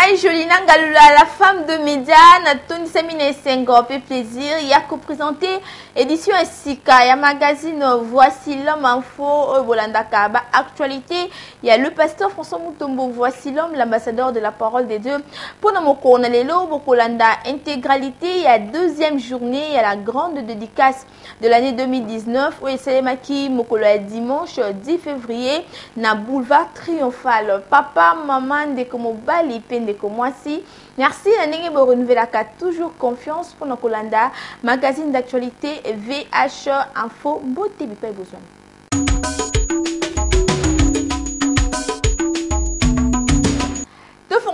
Ngai Jolina Ngalula, la femme de médias, Tony Semine Sengo, fait plaisir. Il y a présenté édition Sika, il y a magazine Voici l'homme info, Bolanda Kaba. Actualité, il y a le pasteur François Mutombo, Voici l'homme, l'ambassadeur de la parole des dieux. Pour nous, on a les lots, Bokolanda intégralité. Il y a deuxième journée, il y a la grande dédicace de l'année 2019. Oui, c'est Maki Mokolo dimanche 10 février, na boulevard Triomphal. Papa, maman, de comme bali, peine de comme moi si. Merci, Nenge Renouvelaka, toujours confiance pour nos Kolanda, magazine d'actualité VH Info, beauté, pas besoin.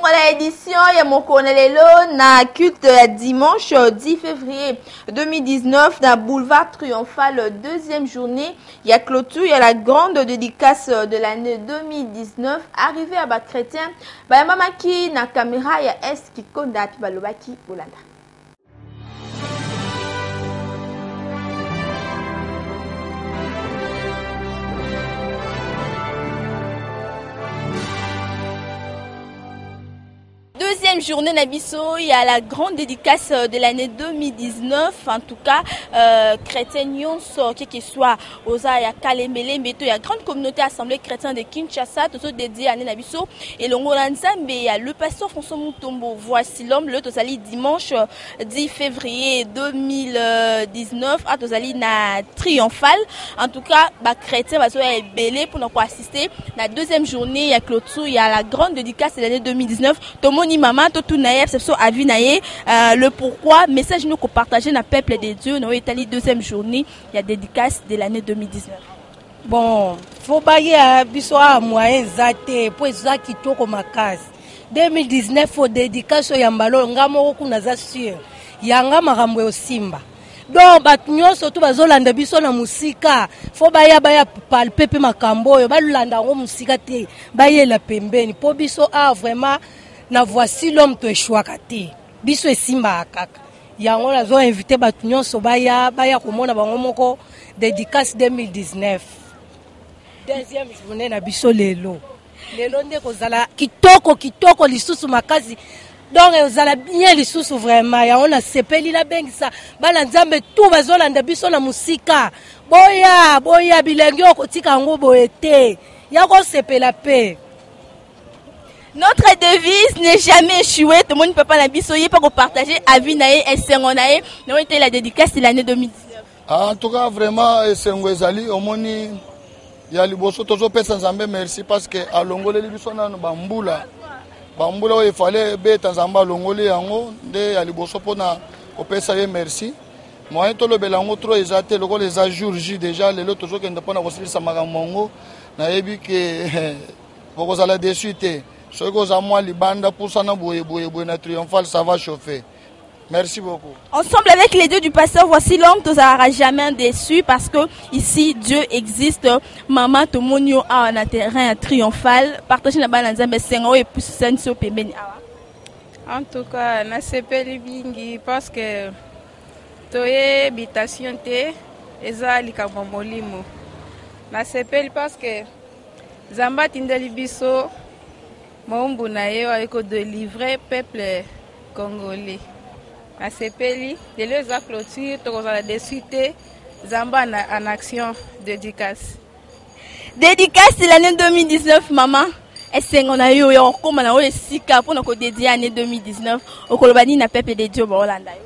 La édition, il y a mon Lelo, na culte dimanche 10 février 2019, dans Boulevard Triomphal, deuxième journée. Il y a clôture, il y a la grande dédicace de l'année 2019. Arrivé à Bas Chrétien, bah, mamaki na caméra, il y a S qui compte d'api balobaki Olanda. Deuxième journée Nabiso, il y a la grande dédicace de l'année 2019. En tout cas, chrétien Nyonso, quel que soit Oza, il y a Kalemele, Meto, il y a grande communauté assemblée chrétienne de Kinshasa, tout ça dédié à Nabiso. Et le Ngolanzambe, il y a le pasteur François Mutombo, Voici l'homme, le Tozali dimanche 10 février 2019, à Tozali na Triomphal. En tout cas, bah, chrétien va être belé pour nous assister. La deuxième journée, il y a clôture, il y a la grande dédicace de l'année 2019. Ni maman tout naïf c'est avis naïe le pourquoi message nous qu'on partager na peuple de Dieu dans Italie deuxième journée il y a dédicace de l'année 2019. Bon faut bailler biso a moyen zate pour ça qui toko makasi 2019 faut dédicace ya mbalo ngamo kuna za sûr yanga makambo yo simba donc batunyo surtout bazolanda biso na musika faut baya palper pe makambo yo balanda ngo musika te bayela pembeni po biso a vraiment na voici l'homme to eshwaka te biso esimba kaka yango nazo inviter batu nyonso baya komona bango moko dédicace 2019 deuxième journée na biso lelo nde kozala kitoko lisusu makasi donc ozala bien lisusu vraiment yango na sepeli la bengisa bala nzambe tout bazolanda biso na musika boya bilengi okotika yango boye te yako sepela pe. Notre devise n'est jamais échouée. Tout le monde ne peut pas la bisoyer, pas partager avis nae et sengonae. Nous été la dédicace de l'année 2019. En tout cas, vraiment, Sengwezali, au moni, il y a les bossos, toujours personne zambé, merci parce que à Longolé, les bissons dans Bamboula. Bamboula, il fallait bête zamba Longolé en haut, de à les bossos pour na, au personne merci. Moi, tout le belango trop exaté, le gars les a jour J déjà, les autres toujours qui ne peuvent pas aussi samagango, na ebi que vous allez dessus. Ce que moi libanda pour ça na boye na Triomphal ça va chauffer. Merci beaucoup. Ensemble avec les dieux du pasteur, voici l'homme, tu seras jamais déçu parce que ici Dieu existe. Maman Tomonio a un terrain triomphal. Partagez la balance mais c'est et puis senso pembeni awa. En tout cas, na sepeli bingi parce que toye habitation te eza likambo molimo. Na sepeli parce que Zamba tindeli biso Maumbu na yo ayeko de livrer peuple congolais. Na sepeli, de les a clôture, tokozala de suite, Zamba en action dédicace. Dédicace de l'année 2019, maman. Est-ce qu'on a eu comme on a eu sika pour nous dédier l'année 2019 au Kolobani na peuple de Dieu Bolanda yo.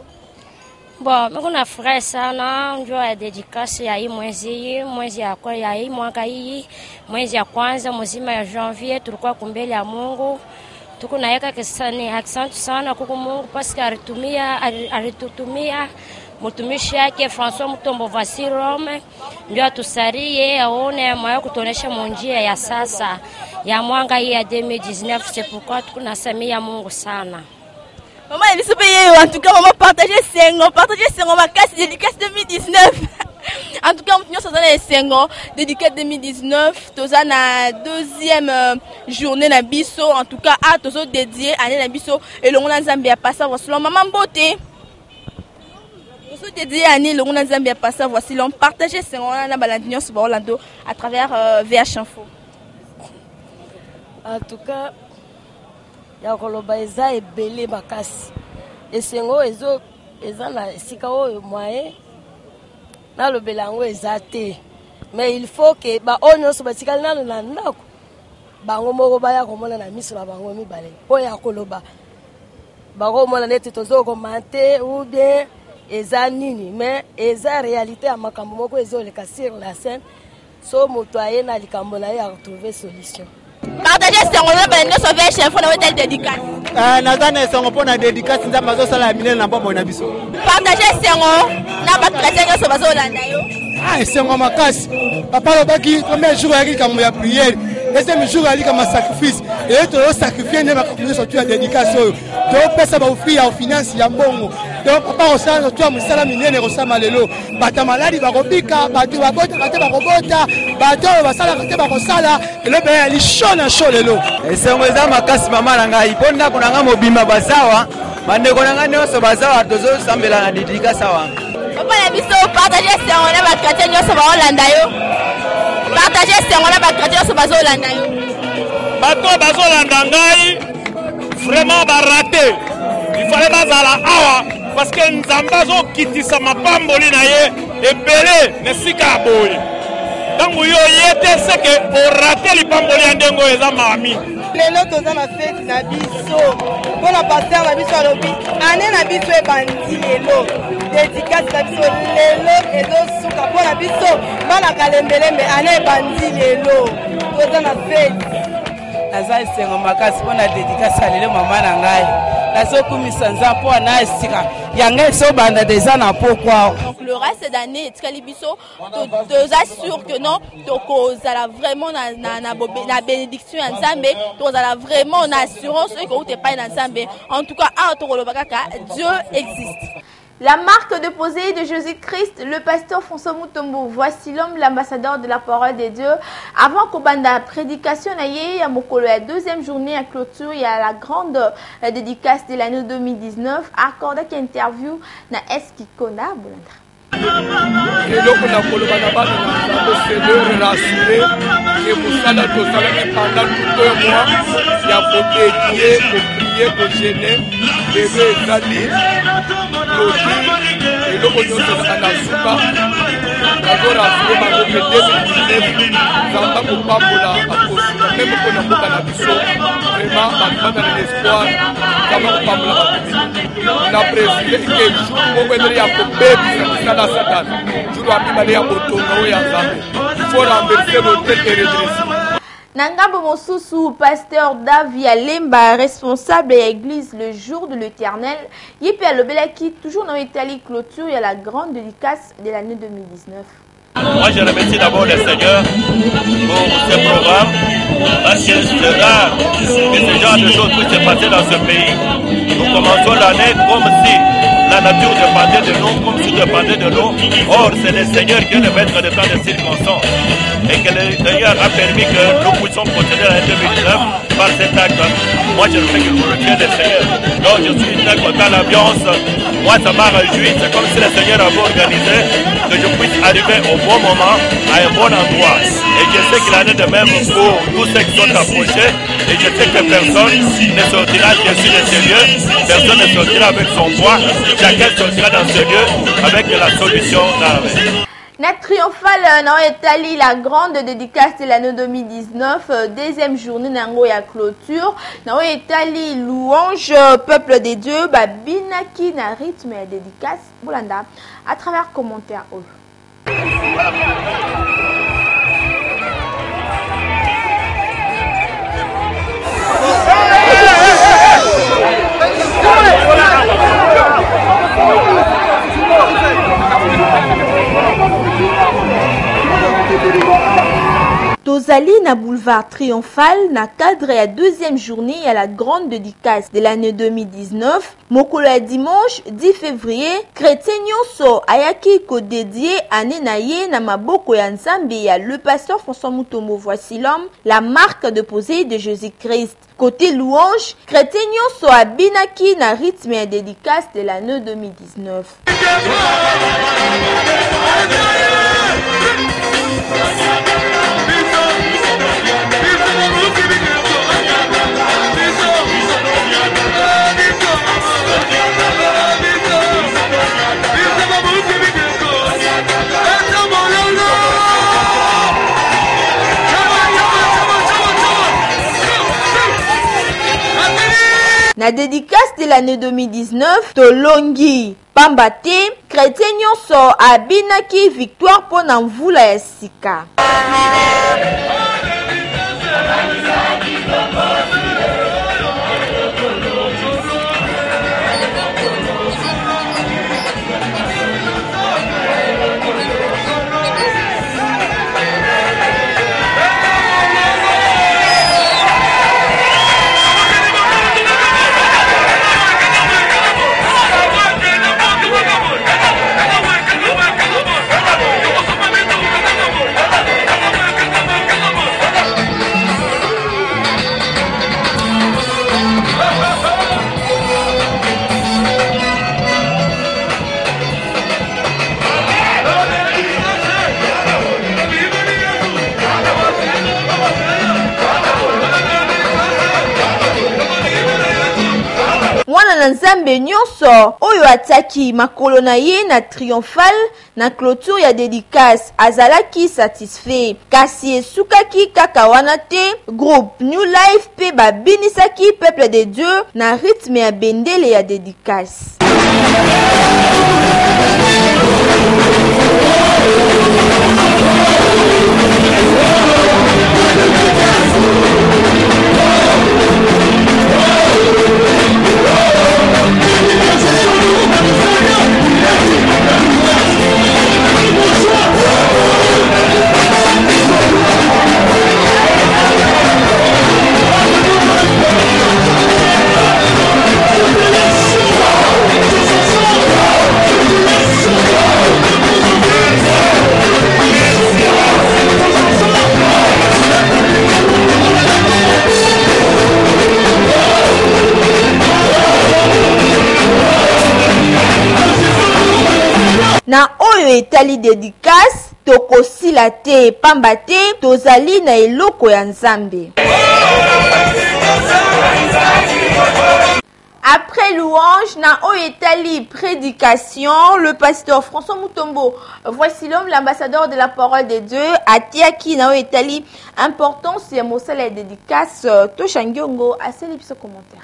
Bon, kuna frère sana njoo ya dédicace ya hii mwezi ya kwa ya hii mwaka hii mwezi ya kwanza mzima ya janvier tulikuwa kumbele ya Mungu tuko naeka kesani accent sana kwa Mungu parce que alitutumia mtumishi yake François Mutombo Voici l'homme ndio atusarie aone moyo kutonesha njia ya sasa ya mwanga hii ya 2019 c'est pourquoi tuko nasamia Mungu sana. Maman, elle se paye en tout cas, maman partager ma casse dédicace 2019. En tout cas, on finit sur les 5 ans, dédicace 2019, tous la deuxième journée na biso, en tout cas, à tous dédié année na biso et le monde Zambia passe voici l'homme maman beauté. Tous dédié année le monde Zambia passe voici l'homme partager 5 ans na balandinho sur Orlando à travers VH Info. En tout cas ya koloba eza ebele makasi esengo eza na esika oyo moyen nalobela yango eza te mais il faut que baoyo nyonso batikali nano na ndako bango moko baya komona na miso na bango mibale mpo ya koloba bakomona neti tozokomante ou bien eza nini mais eza réalité ya makambo moko ezoleka sur la scène so moto aye na likambo na ye ya retrouver solution. Partagez ce qu'on a besoin de sauver chef on a une dédicace. Nazana songo pona dédicace nzamba zo sala minene na bombo na biso. Partagez ce qu'on na ba chrétien yo so bazolanda yo. Ah sengo makasi. Papa lobaki premier jour ya likambo ya prière. Deuxième jour ya likambo sacrifice. Et to sacrifier ne ba commencer surtout ya dédicace yo. To pesa ba ofri ya finance ya mbongo. Donc papa osala to musala minene rosama lelo. Bata maladi ba kobika, batu babota kate ba kobota, batu basala kate ba kosala. Le be ali shona sholelo. Esengo eza makasi mama na ngai ponda kuna nga mobima bazawa bandeko na nga nyonso bazawa tozo sambela na dédicace wa. Papa na biso partager ce qu'on a ba chrétien nyonso ba olanda yo. Partager ce qu'on a ba chrétien nyonso bazolanda yo. Bato bazolanda ngai vraiment ba raté. Il fallait bazala awa parce que nzamba zo kitisa mapamboli na ye ebele nesika boye. Tango yo yete seke o raté lipamboli ya ndengo eza mami. Lelo toza na fête na biso. Bona pasteur na biso alobi ane na biso ebandi lelo. Dédicace na biso lelo ezosuka mpona biso bana kalembelembe ane ebandi lelo. Toza na fête. Naza esengo makasi mpona dédicace lelo mama na ngai. Nazokumisa nza mpo na esika yanga esobanda deja na pokwa. Donc le reste d'année Tkalibiso te assure que non tokozala vraiment na bénédiction ya Nzambe tokozala vraiment na assurance que ou te pas na Nzambe. En tout cas a tokolobaka Dieu existe. La marque de posée de Jésus-Christ, le pasteur François Mutombo. Voici l'homme, l'ambassadeur de la parole de Dieu. Avant Kobanda prédication, il y a la deuxième journée à clôture, il y a la grande dédicace de l'année 2019. Accordé qu'une interview na Eskikona Bolanda. eloko na koloba na bana na nzambe seigneur rassuré ke mosala tozalaki pendant tout un mois ya kodédie koprie kogene bebe ezali lodi eloko nyonso ezaka na suka nazorasure bango ke 2019 nzamba kopambola akosuka meme mpona mboka na biso vraiment bato baza na l'espoir nzamba kopambola bato na presile ke jour moko ezali ya kobebisa misala satana jour wamibale ya kotonga oyo ya nzambe faut renverser l'autel et redresser. Nangambo Mosusu, pasteur Davia Lemba, responsable de l'église le jour de l'éternel, Yipi Alobelaki, toujours dans l'Italie clôture, il y a la grande dédicace de l'année 2019. Moi je remercie d'abord le Seigneur pour ce programme parce que c'est rare que ce genre de choses puissent se passer dans ce pays. Nous commençons l'année comme si la nature dépendait de nous, comme si dépendait de nous. Or c'est le Seigneur qui est le maître de temps de circonstances et que le Seigneur a permis que nous puissions procéder à l'année 2019 par cet acte. Moi je ne fais que glorifier le Seigneur. Donc je suis très content de l'ambiance. Moi ça m'a réjoui. C'est comme si le Seigneur avait organisé que je puisse arriver au bon moment, à un bon endroit. Et je sais qu'il en est de même pour tous ceux qui sont approchés. Et je sais que personne ne sortira dessus de ce lieu. Personne ne sortira avec son poids. Chacun sortira dans ce lieu avec la solution d'arrêt. Na triomphal na Italie, la grande dédicace de l'année 2019, deuxième journée nango ya clôture. Na Italie, louange peuple des dieux, babinaki na rythme ya dédicace. Bolanda à travers commentaires. Tozali na boulevard Triomphal na cadre ya deuxième journée à la grande dédicace de l'année 2019. Mokolo ya dimanche 10 février, chrétien nyonso ayaki ko dédié année na ye na maboko ya Nzambe ya le pasteur François Mutombo. Voici l'homme, la marque de posée de Jésus-Christ. Côté louange, chrétien nyonso abinaki na rythme ya dédicace de l'année 2019. La dédicace de l'année 2019, Tolongi Pambate, chrétien nyonso abinaki victoire pour Namvula ya sika. Na nzambe nyonso oyo ataki makolo na ye na triomphal na clôture ya dédicace azalaki satisfait kasi esukaki kaka wana te. Groupe New Life pe babinisaki peuple de Dieu na rythme ya bendele ya dédicace. Na oyo etali dédicace tokosila te pamba te tozali na eloko ya nzambe. Après louange, na oyo etali prédication, le pasteur François Mutombo, voici l'homme, l'ambassadeur de la parole de Dieu, atiaki na oyo etali importance ya mosala ya dédicace toshangiongo aseli biso commentaire.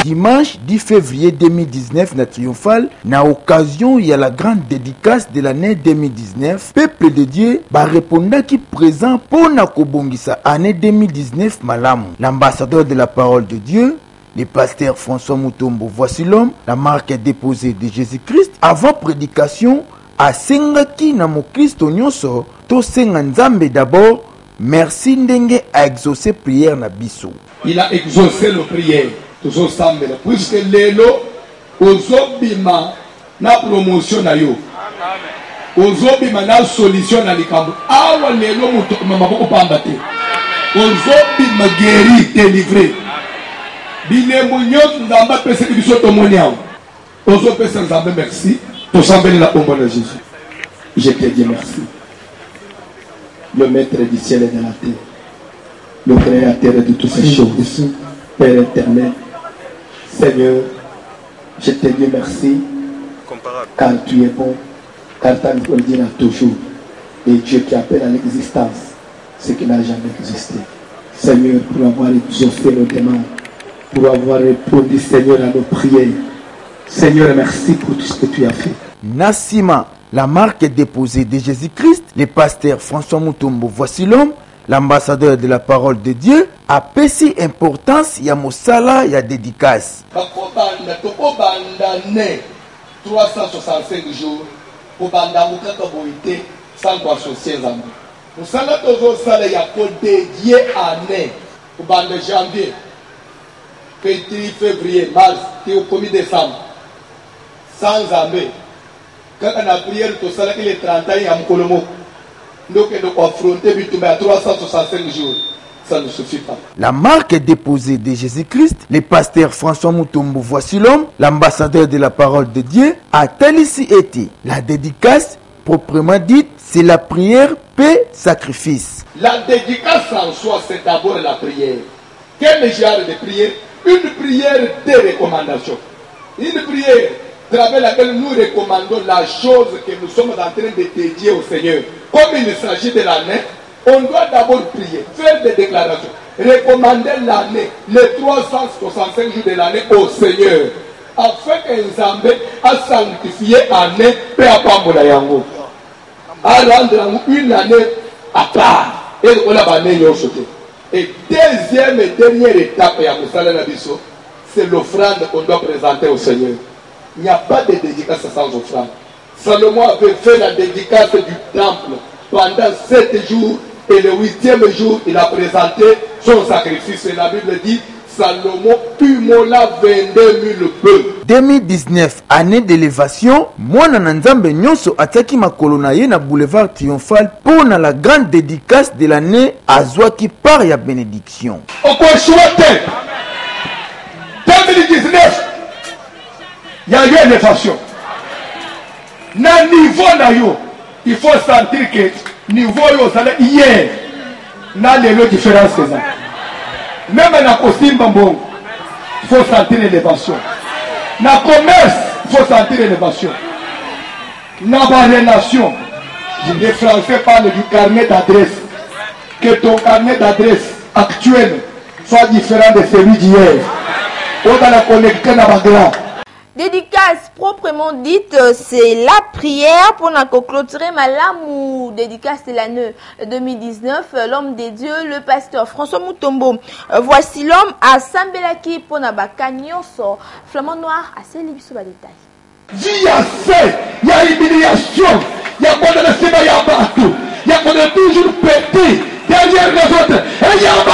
Dimanche 10 février 2019 na triomphal, na occasion il y a la grande dédicace de l'année 2019, peuple de Dieu ba répondant qui présent pour na kobongisa année 2019 malamu. L'ambassadeur de la parole de Dieu, le pasteur François Mutombo, voici l'homme, la marque déposée de Jésus-Christ avant prédication à sengaki na mokristo nyonso to senga nzambe d'abord. Merci ndenge a exaucé prière na biso. Il a exaucé nos prières. Puisque lelo ozobima na promotion na yo ozobima na solution na likambo awa lelo muto maboko pamba te ozobima guéri délivré bilembo nyonso nzambe apesaki biso tomoni awa ozopesa nzambe merci tosambeli na kombo na Jésus. Je te dis merci, le maître du ciel et de la terre, le créateur de toutes ces choses, Père éternel. Seigneur, je te dis merci, car tu es bon, car ta miséricorde dira toujours, et Dieu qui appelle à l'existence ce qui n'a jamais existé. Seigneur, pour avoir exaucé nos demandes, pour avoir répondu, Seigneur, à nos prières. Seigneur, merci pour tout ce que tu as fait. Nassima, la marque déposée de Jésus-Christ, le pasteur François Mutombo, voici l'homme, l'ambassadeur de la parole de Dieu, a pesé importance ya mosala ya dédicace. 365 jours pour banda mukaka boité sans quoi associer nzambe. Mosala tozo sala ya ko dédié année pour banda janvier, février, mars, au 1er décembre. Sans nzambe. Quand on a prié to sala que les 30 ans ya mukolomo. Donc on doit affronter bitumba à 365 jours. Ça ne suffit pas. La marque déposée de Jésus-Christ, le pasteur François Mutombo, voici l'homme, l'ambassadeur de la parole de Dieu, a tel ici été la dédicace proprement dite, c'est la prière, paix, sacrifice. La dédicace en soi, c'est d'abord la prière. Quel genre de prière? Une prière de recommandation. Une prière à travers laquelle nous recommandons la chose que nous sommes en train de dédier au Seigneur. Comme il s'agit de l'année, on doit d'abord prier, faire des déclarations, recommander l'année, les 365 jours de l'année au Seigneur, afin que Nzambe a sanctifié l'année, peu à pas yango, à rendre une année à part. Et on a banné yon sauté. Et deuxième et dernière étape ya Moussala Nabiso, c'est l'offrande qu'on doit présenter au Seigneur. Il n'y a pas de dédicace sans offrande. Salomon avait fait la dédicace du temple pendant 7 jours et le 8e jour, il a présenté son sacrifice. Et la Bible dit, Salomon pumola 22 000 bœufs. 2019, année d'élévation, Mwana Nzambe Nyonso ataki makolo na ye na boulevard triomphal pour na la grande dédicace de l'année azwaki par ya bénédiction. On peut souhaiter 2019, il y a eu une élévation. Na niveau na yo, il faut sentir que niveau yo ça hier na les différences que ça. Même dans le costume bambou, il faut sentir l'élévation. Dans le commerce, il faut sentir l'élévation. Dans la relation, les Français parlent du carnet d'adresse. Que ton carnet d'adresse actuel soit différent de celui d'hier. On va la connecter dans la grand. Dédicace proprement dite, c'est la prière pour nous clôturer l'amour dédicace de l'année 2019. L'homme de Dieu, le pasteur François Mutombo. Voici l'homme à Sambelaki pour Nabaka Nyonso. Flamand noir à Célibiso détail. Il y a fait, il y a humiliation, il y a pas de laisser, il y a partout, il y a pas toujours petit derrière les autres, et il y a un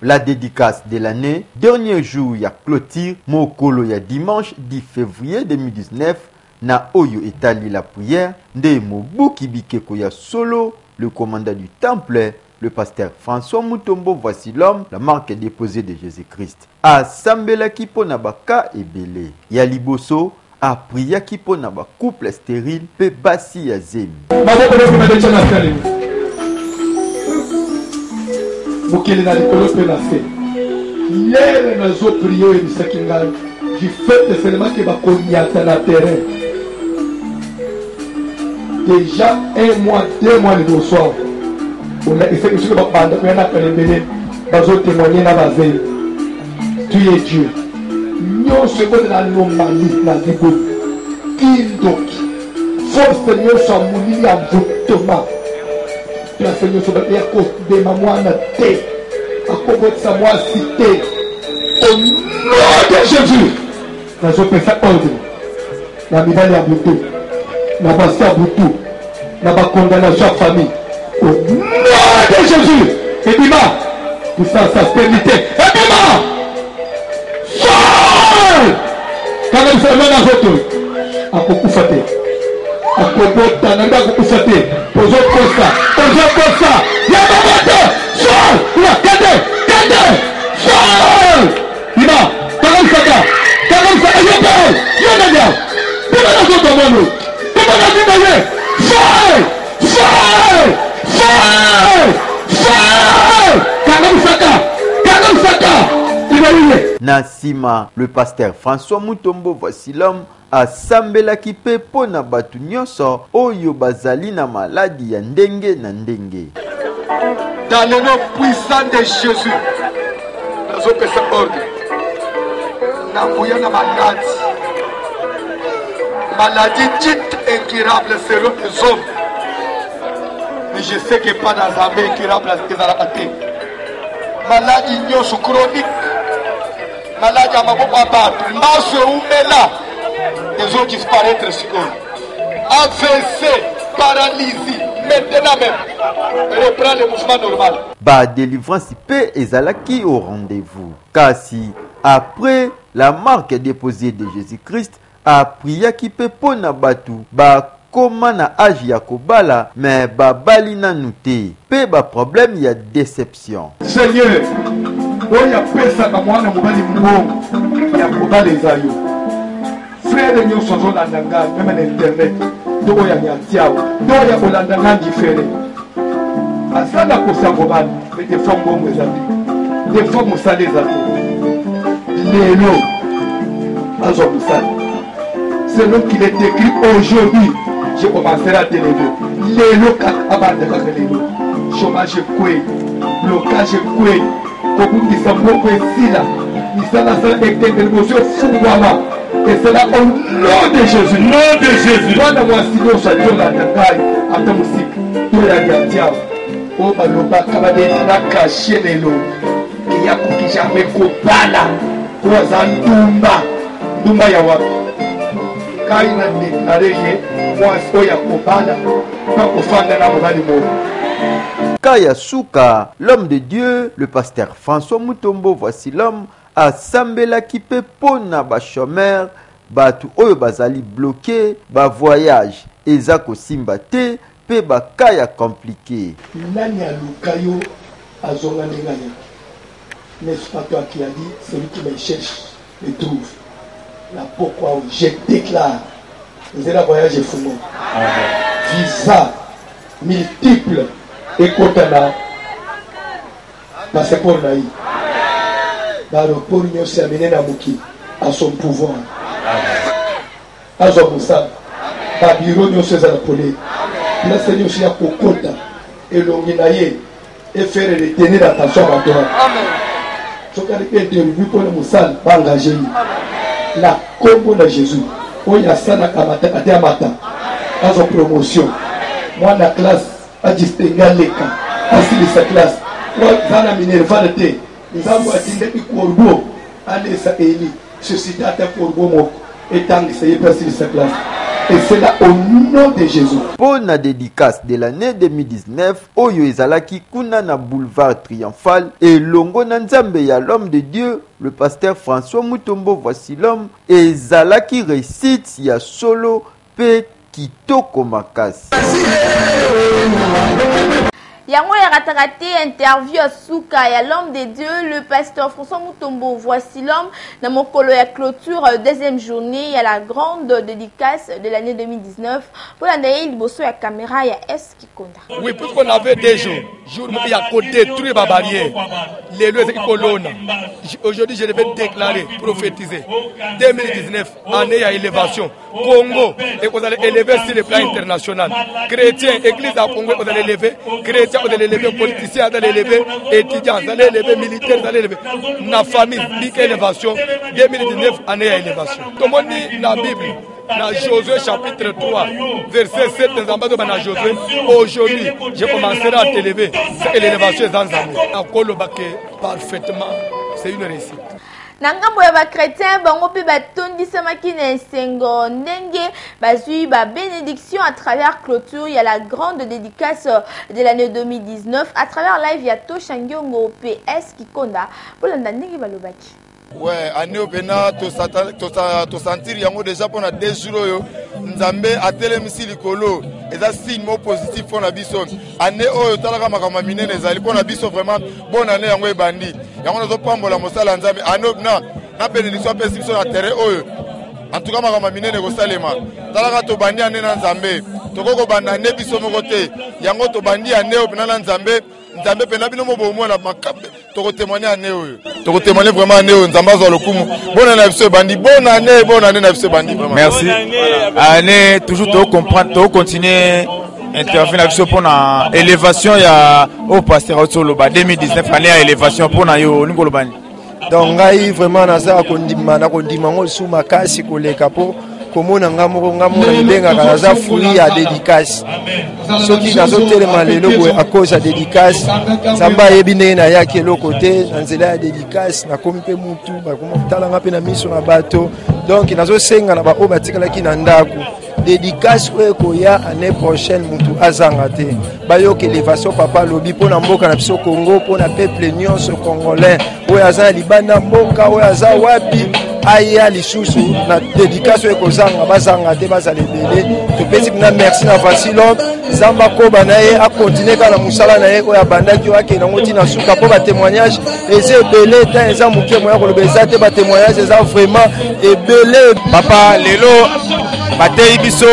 La dédicace de l'année, dernier jour, il y a clôture, Mokolo, il y a dimanche 10 février 2019, na Oyo étali la prière, de Mobu Kibikeko ya solo, le commandant du temple, le pasteur François Mutombo, voici l'homme, la marque déposée de Jésus-Christ. A Sambela Kipo Nabaka et Belé. Yaliboso, a priya Kipo Naba couple stérile, pe basi ya zemi. Mokele na likolo pe na se lere nazo priyo ebisaki ngai du fait seulement ke bakoniata na terrain déjà 1 mois 2 mois liboso on a essayé de bapanda pe na kalembele bazo témoigner na bazeli tu es Dieu nyonso ekote na normali na libo kindoki force nyonso amulili ya mvutoma la Seigneur se bat à cause de ma moine té, à cause de sa moi cité. Au nom de Jésus, la zopesa ordre, la mibali à boutou, la basi à boutou, la condamnation à famille. Au nom de Jésus, et bima, pour sa stérilité, et bima, sors! Quand elle se met dans l'autre, à beaucoup faté. Akobota nanga kufate pozo kosa ya babate sol ya kade sol ina kagam saka yo nanya bima na zo tomano bima na bima ye sol kagam saka ina Nasima, le pasteur François Mutombo, voici l'homme a Sambela Kipe pona batu nyonso oyo bazali na maladi ya ndenge na ndenge. Dans le nom puissant de Jésus, nous avons fait ordre. Namouya na maladie dite incurable selon les hommes. Mais je sais que pas dans la main incurable à ce qu'ils ont raté. Maladie nyonso chronique, maladie à ma boue à battre, masse ou là. Les autres disparaître sur eux. AVC, paralysie, maintenant même. Reprendre le mouvement normal. Ba délivrance paix ezalaki au rendez-vous. Kasi après la marque déposée de Jésus-Christ a prié qui peut pona batu ba koma na âge ya kobala mais ba bali na nuté. Pe ba problème ya déception. Seigneur, oya pesa na mwana mobali mbongo. ya kobala eza yo frere nyonso azolanda ngai meme na internet to oyo ya tiawa to oyo ya kolanda ngai difere asala kosa kobala me des fois mbongo eza te des fois mosala eza te lelo azwa mosala selon qu'il est écrit aujourd'hui je commencerai à t'élever lelo kaka abanda kaka lelo chômage ekwe blocage ekwe kobundisa mbongo esila misalasala etendelebosio efungwama et cela au nom de Jésus. Nom de Jésus. Wana mwasi nyonso atolanda ngai ata mosika toyanga diabo oyo balobaka badetana kashe lelo eyakoki jamai kobala oyo aza ndumba ya wapi kai na deklare ye mwasi oyo akobala bakofanda na mobali moko. Kaya Souka, l'homme de Dieu, le pasteur François Mutombo, voici l'homme asambela ki pe pona ba chômeur batu oyo bazali bloqué ba voyage eza kosimba te pe ba kaya compliqué. Nani alukayo azonga ndenganya. N'est-ce pas toi qui a dit celui qui me cherche me trouve. Là pourquoi je déclare c'est la voyage fou. Visa multiple et kotana passeport naï. L'aéroport nyonso ya minene ya moki à son pouvoir azwa mosala babiro nyonso eza na pole place nyonso ya kokota elongi na ye efere retenir attention ya bato wana soki aleki interview mpona mosala baengage ye na kombo na jésus oyo asalaka ate ya mata azwa promotion mwana classe adistingue aleka asilisa classe za na minervale te nzambo atindaki korbo alesa eli société ata korbo moko etangisa ye place sa classe et c'est là au nom de Jésus. Pour la dédicace de l'année 2019 oyo ezalaki kuna na boulevard triomphal et longo na nzambe ya l'homme de Dieu le pasteur François Mutombo voici l'homme ezalaki récite ya solo pe kitoko makasi. Yango ya ratarate interview à Souka ya l'homme de Dieu, le pasteur François Mutombo. Voici l'homme dans mon colo ya clôture deuxième journée, il y a la grande dédicace de l'année 2019 pour l'année il bosso ya caméra ya S qui compte. Oui, puisqu'on avait des jours il y a qu'à détruire ma barrière. Les lieux qui colonnent. Aujourd'hui, je devais déclarer, prophétiser. 2019, année à élévation. Congo, et vous allez élever sur le plan international. Chrétiens, église à Congo, vous allez élever. Chrétiens, vous allez élever. Politiciens, vous allez élever. Étudiants, vous allez élever. Militaires, vous allez élever. La famille, big élévation. 2019, année à élévation. Comme on dit dans la Bible, dans Josué chapitre 3, verset 7, dans Josué, aujourd'hui, je commencerai à t'élever. C'est l'élévation des ensembles. Parfaitement, c'est une réussite. Nangambo ya ba chrétien bango pe batondisamaki na esengo ndenge bazui ba bénédiction à travers clôture, il y a la grande dédicace de l'année 2019 à travers live ya Toshangiongo PS Kikonda pour la ndenge balobaki. Ouais, année au Bénin, to sentir yango déjà pendant 2 jours yo nzambe atelemisi likolo eza signe mo positif pour na biso année oyo talaka makama minene ezali pour na biso vraiment bonne année yango ebandi yango nazo pambola mosala nzambe année na bénédiction pesi biso na terrain oyo en tout cas makama minene ko salema talaka to bandi année na nzambe tokoko banda année biso moko te yango to bandi année au Bénin na nzambe nzambe pena bino mo bomo na makabe toko témoigner année oyo toko témoigner vraiment année oyo nzamba zo lokumu bonne année biso bandi bonne année na biso bandi vraiment merci année toujours to comprendre to continuer intervenir na biso pour na élévation ya au pasteur Otolo ba 2019 année à élévation pour na yo ngolo bani donc ngai vraiment naza kondima ngo sous makasi koleka po komona ngamoko ibengaka naza fruit ya dédicace soki nazotelema lelo boye à cause ya dédicace nzambe ayebi ndenge nayaki eloko te na nzela ya dédicace nakomi mpe mutu bakomotalanga mpe na miso na bato donc nazosenga na baoyo batikalaki na ndako dédicace oyo ekoya année prochaine mutu azanga te bayoka élévation papa alobi mpo na mboka na biso Congo mpo na peuple nyonso congolais oyo aza na libanda mboka oyo aza wapi aya lisusu na dédication ekozanga bazanga te bazala ebele topesi mpena merci na Vasilom Zamba koba na ye akontinue kaka na mosala na ye oyo abandaki oyo akende yango ntina suka mpo batémoignage eza ebele ta eza moke moya koloba eza te batémoignage eza vraiment ebele. Papa lelo batei biso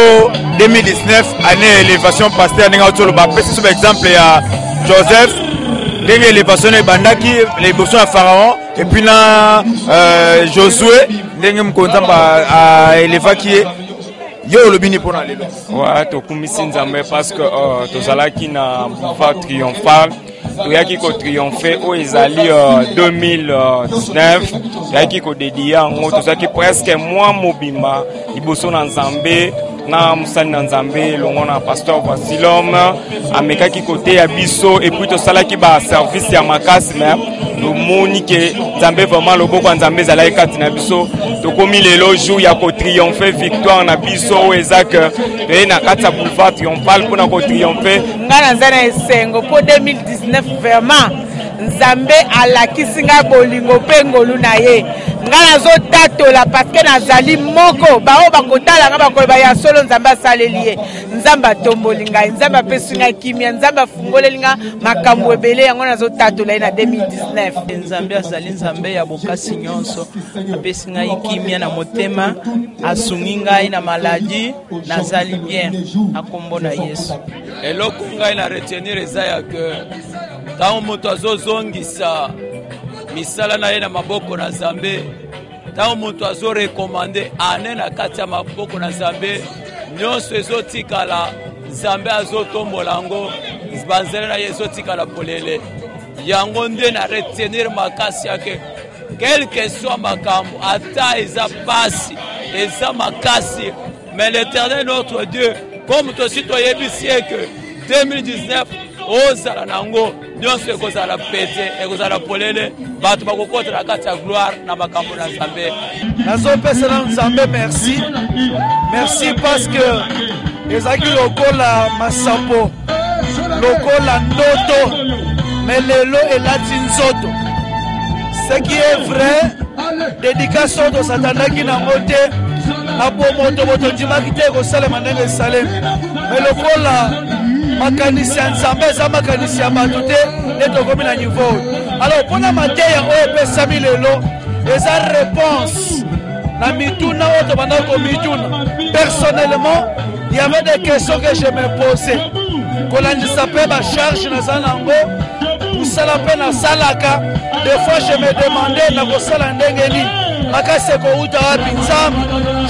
2019 année élévation pasteur ndenge otoloba pesi so exemple ya Joseph ndenge élévation ebandaki l'évolution ya Pharaon et puis na Josué ndenge mokonzamba aélevaki ye yo olobini mpona lelo. Ouais, tokumisi nzambe parce que tozalaki na boulevard triomphal toyaki kotriomphe oyo ezali 2019 toyaki kodedie yango tozalaki presque mwa mobimba liboso na nzambe na mosali na nzambe elongo na pasteur Vasilom amekaki kote ya biso epuis tosalaki baservice ya makasi me tomoni ke nzambe vraiment loboko ya nzambe ezalaki kati na biso tokomi lelo jour ya kotriomphe victoire na biso oyo eza ke toye na kati ya boulevard triomphal mpona kotriomphe. Nga naza na esengo po 2019 vraiment nzambe alakisi nga bolingo mpe ngolu na ye nga nazotatola parceke nazali moko bao bakotala nga bakoloba ya solo nzambe asaleli ye nzambe atomboli ngai nzambe apesi ngai kimia nzambe afungoleli nga makambo ebele yango nazotatola ye na 2019. Nzambe azali nzambe ya bokasi nyonso apesi ngai kimia na motema asungi ngai na maladi nazali bien akombo na Yesu. eloko ngai na retenir eza ya ke ntango moto azozongisa misala na ye na maboko na Nzambe ntango moto azorekomande ane na kati ya maboko na Nzambe nyonso ezotikala Nzambe azotombola yango banzela na ye ezotikala polele yango nde na retenir makasi yake quelque soit makambo ata eza pasi eza makasi mais l'Éternel notre Dieu comme tosi toyebisi que 2019 ozala nango nyonso ekozala pete ekozala polele bato bakokota na kati ya gloire na makambo na Nzambe. Nazopesa na Nzambe merci parce que ezaki lokola masapo lokola ndoto mais lelo elati nzoto. Ce qui est vrai dédicace oyo satandaki nango te na bomoto moto ndimaki te ekosalema ndenge esalemi mais lokola makanisi ya Nzambe eza makanisi ya bato te nde tokomi na niveau oyo. Alors mpona mateya oyo epesami lelo eza réponse na mituna oyo tobandaki komituna. Personnellement il y avait des questions que je me posais kolandisa mpe bacharge naza nango mosala mpe nasalaka des fois je me demandais nakosala ndenge nini makasi ekouta wapi nzambe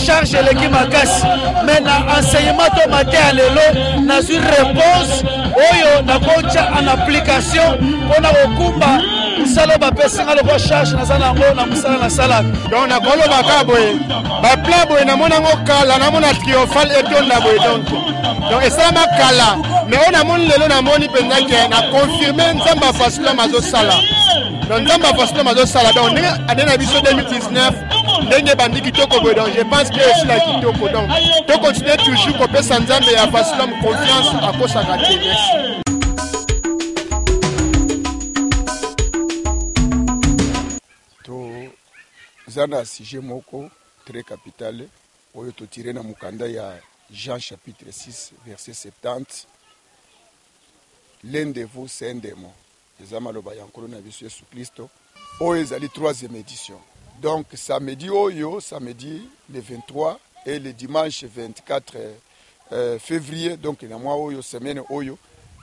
charge eleki makasi mais na enseignement to mateya lelo nazwi réponse oyo nakotia en application mpona kokumba mosala bapesinga loko charge naza nango na mosala nasalaka. donc nakolobaka boye baplan boye namonango kala namona triomphal etonda boye donc esalama kala mais oyo namoni lelo namoni mpenza ke na confirme nzambe Vasilom azosala donc nzambe Vasilom azosala donc ndenge ane na biso 2019 ndenge bandi kitoko boye donc je pense que esila kitoko donc to continue toujours kopesa nzambe ya Vasilom confiance akosaka te. Merci. Toza na sujet moko très capital oyo totire na mukanda ya Jean chapitre 6 verset 70. L'un de vous c'est un démon. Les amaloba yankolo na biso Yesu Kristo oyo ezali 3e édition. Donc samedi oyo samedi le 23 et le dimanche 24 février donc na mois oyo semaine oyo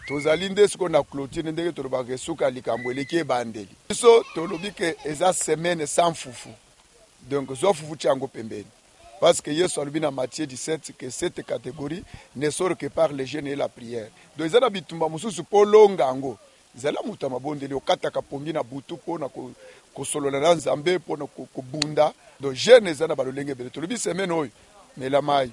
tozali nde siko na clôture ndenge tolobaka suka likambo eleki ebandeli biso tolobi ke eza semaine sans fufu donc zo fufu tiango pembeni parce que Yesu alobi na Matthieu 17 que cette catégorie ne sort que par le jeûne et la prière. Donc ezala bitumba mususu polonga ngo ezala mutu mabondeli okataka pombi na butu pona kosolola na Nzambe pona kobunda. Donc jeûne ezala balolenge bele tolobi semaine oyo mela mai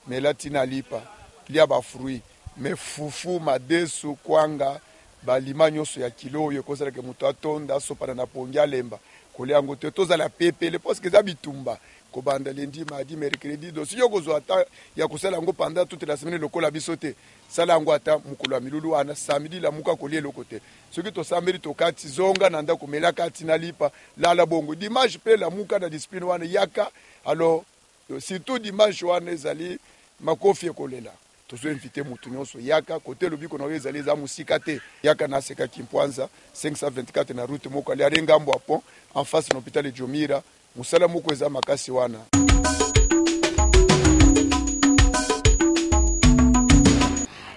mela tina lipa lia ba fruit mais fufu madesu kwanga balima nyonso ya kilo oyo kozala ke mutu atonda sopana na pongi alemba kolia ngo te tozala pepele parce que eza bitumba kobanda lundi mardi mercredi dosi yo kozwa ata ya kosala yango pendant toute la semaine lokola biso te sala yango ata mokolo ya milulu wana samedi lamuka kolia eloko te soki tosambeli tokati zonga na ndako mela kati na lipa lala bongo dimanche mpe lamuka na discipline wana yaka alors surtout dimanche wana ezali makofi ekolela tozoinvite mutu nyonso yaka kote lobiko na oyo ezali eza mosika te yaka na seka kimpwanza 524 na route moko ali ari ngambo ya pont en face na hôpital Jomira musala moko eza makasi wana.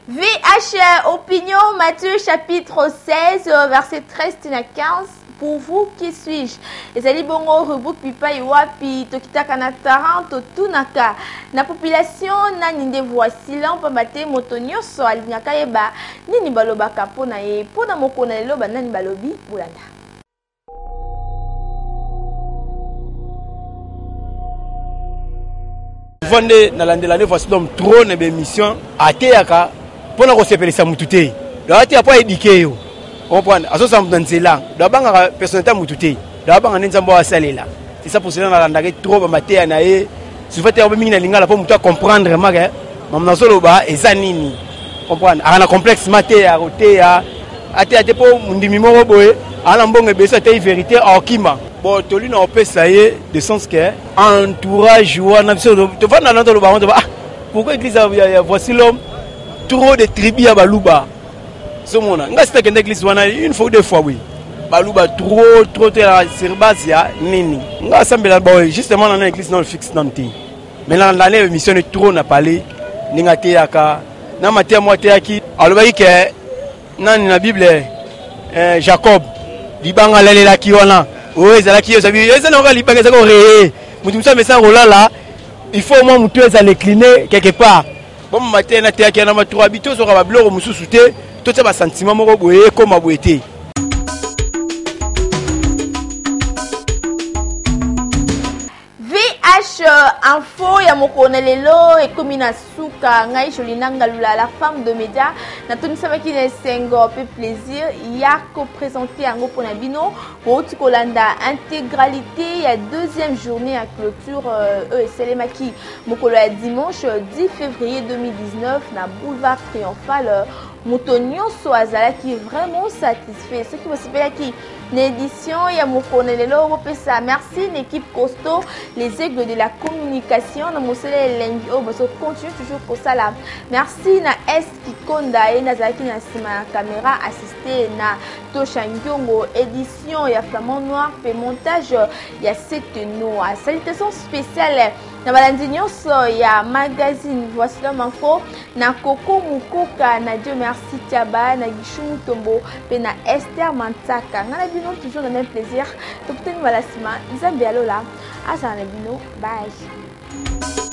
VH Opinion, Matthieu chapitre 16 verset 13 à 15. Pour vous, qui suis-je? Ezali bongo rebook pipa iwapi tokitaka na Taranto tunaka na population na ninde voici là on peut battre motonyo so alinyaka yeba nini baloba kapo na ye pona moko na lelo banani balobi bulanda. Vonde na landela ne voici donc trop na émission ateyaka pona ko sepelisa mutute do ati apo éduquer yo comprendre aso sa mtanzela do banga personnalité mutute do banga nzambo asalela c'est ça pour cela na landaka trop ba mateya na ye souvent te obe mingi na lingala po mutu comprendre maka mamna solo ba eza nini comprendre ana complexe mateya roteya ate po ndimi moko boye ana mbongo besa te vérité okima bon toli na opesa ye de sens que entourage wana biso to vana na to ba pourquoi église ya voici l'homme trop de tribus ya baluba somona nga sita kende église wana une fois ou deux fois oui baluba trop sur base ya nini nga sambela ba justement na église non fixe nanti mais là l'année émission est trop na parler ninga te yaka na matia moite yaki alobaki ke nani na bible Jacob libanga lalela ki wana o ezalaki yo sabi ezana ko libanga ezako re mutu msa mesa rolala il faut moi mutu ezale incliner quelque part bon matin na te yaki na maturo habito zo ka bloko mususu te to tsa ba sentiment moko boye koma boete. Info ya mokone lelo ekomina suka ngai jolinanga lula la femme de média na toni sabaki na sengo pe plaisir ya ko présenter yango pona bino pour kolanda intégralité ya deuxième journée à clôture selemaki mokolo ya dimanche 10 février 2019 na boulevard triomphal Moutonio Soazalaki vraiment satisfait ce qui vous qui l'édition ya mokone lelo opesa merci l'équipe costaud les aigles de la communication na mosele lengi o boso continue toujours pour ça là merci na S Kikonda et Nazaki na sima caméra assisté na Toshangiongo édition ya Flamand Noir pe montage ya Seteno salutation spéciale na balandi nyonso ya magazine voici l'homme info na Koko Mukoka na Dieu merci Tiaba na Gishumu Tombo pe na Esther Mantaka ngana bino toujours le même plaisir to peut-être malasima Isabelle Alola asa na bino bye.